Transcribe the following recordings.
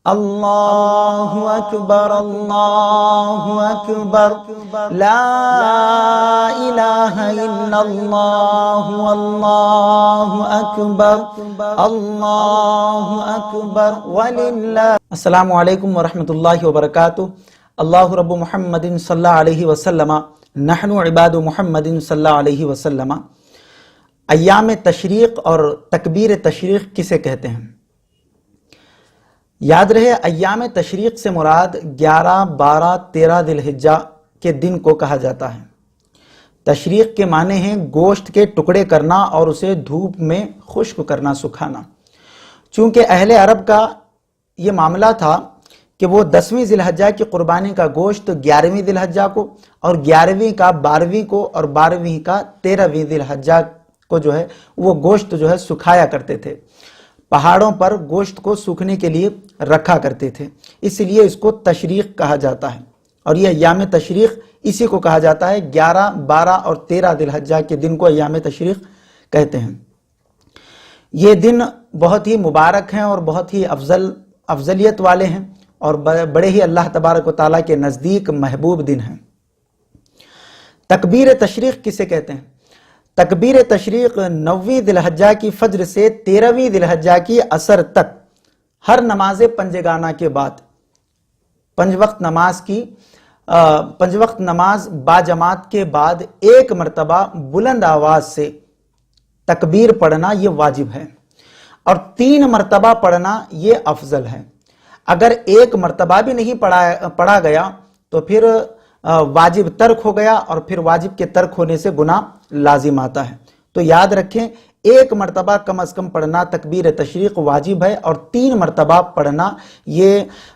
اللہ اکبر اللہ اکبر لا الہ الا اللہ اللہ اکبر وللہ۔ السلام علیکم ورحمۃ اللہ وبرکاتہ۔ اللہ رب محمد صلی اللہ علیہ وسلم نحن عباد محمد صلی اللہ علیہ وسلم۔ ایام تشریق اور تکبیر تشریق کسے کہتے ہیں؟ یاد رہے، ایام تشریق سے مراد 11، 12، 13 ذی الحجہ کے دن کو کہا جاتا ہے۔ تشریق کے معنی ہیں گوشت کے ٹکڑے کرنا اور اسے دھوپ میں خشک کرنا، سکھانا۔ چونکہ اہل عرب کا یہ معاملہ تھا کہ وہ 10ویں ذی الحجہ کی قربانی کا گوشت 11ویں ذی الحجہ کو، اور 11ویں کا 12ویں کو، اور 12ویں کا 13ویں ذی الحجہ کو وہ گوشت سکھایا کرتے تھے۔ پہاڑوں پر گوشت کو سوکھنے کے لیے رکھا کرتے تھے، اس لیے اس کو تشریق کہا جاتا ہے۔ اور یہ ایام تشریق اسی کو کہا جاتا ہے، 11، 12 اور 13 ذی الحجہ کے دن کو ایام تشریق کہتے ہیں۔ یہ دن بہت ہی مبارک ہیں اور بہت ہی افضلیت والے ہیں، اور بڑے ہی اللہ تبارک و تعالیٰ کے نزدیک محبوب دن ہیں۔ تکبیر تشریق کسے کہتے ہیں؟ تکبیر تشریق 9ویں ذی الحجہ کی فجر سے 13ویں ذی الحجہ کی عصر تک ہر نماز پنجگانہ کے بعد 5 وقت نماز باجماعت کے بعد ایک مرتبہ بلند آواز سے تکبیر پڑھنا یہ واجب ہے، اور 3 مرتبہ پڑھنا یہ افضل ہے۔ اگر ایک مرتبہ بھی نہیں پڑھا گیا تو پھر واجب ترک ہو گیا، اور پھر واجب کے ترک ہونے سے گناہ لازم آتا ہے۔ تو یاد رکھیں، ایک مرتبہ کم از کم پڑھنا تکبیر تشریق واجب ہے، اور 3 مرتبہ پڑھنا یہ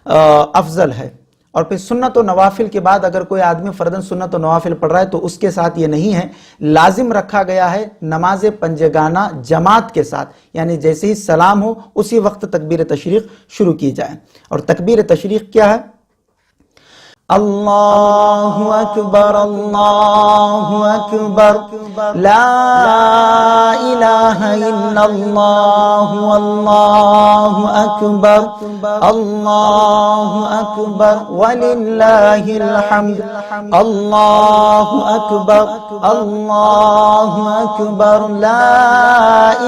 افضل ہے۔ اور پھر سنت و نوافل کے بعد اگر کوئی آدمی فرداً سنت و نوافل پڑھ رہا ہے تو اس کے ساتھ یہ نہیں ہے، لازم رکھا گیا ہے نماز پنجگانہ جماعت کے ساتھ، یعنی جیسے ہی سلام ہو اسی وقت تکبیر تشریق شروع کی جائے۔ اور تکبیر تشریق کیا ہے؟ اللہ اکبر اللہ اکبر لا الہ الا اللہ اللہ اکبر وللہ الحمد۔ اللہ اکبر اللہ اکبر لا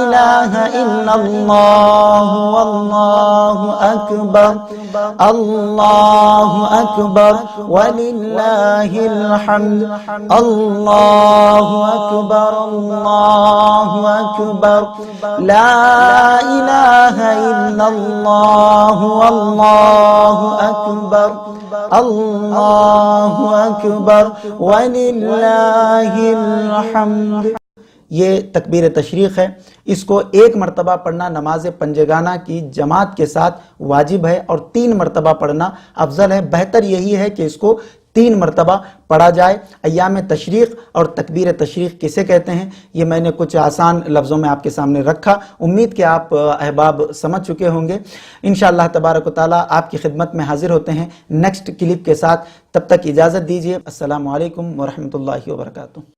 الہ الا اللہ اللہ اکبر اللہ اکبر وللہ الحمد۔ اللہ اکبر اللہ اکبر لا الہ الا اللہ اللہ اکبر اللہ اکبر وللہ الحمد۔ یہ تکبیر تشریق ہے، اس کو ایک مرتبہ پڑھنا نماز پنجگانہ کی جماعت کے ساتھ واجب ہے، اور 3 مرتبہ پڑھنا افضل ہے۔ بہتر یہی ہے کہ اس کو 3 مرتبہ پڑھا جائے۔ ایام تشریق اور تکبیر تشریق کسے کہتے ہیں، یہ میں نے کچھ آسان لفظوں میں آپ کے سامنے رکھا، امید کہ آپ احباب سمجھ چکے ہوں گے۔ انشاءاللہ تبارک و تعالیٰ آپ کی خدمت میں حاضر ہوتے ہیں نیکسٹ کلپ کے ساتھ۔ تب تک اجازت دیجیے۔ السلام علیکم ورحمۃ اللہ وبرکاتہ۔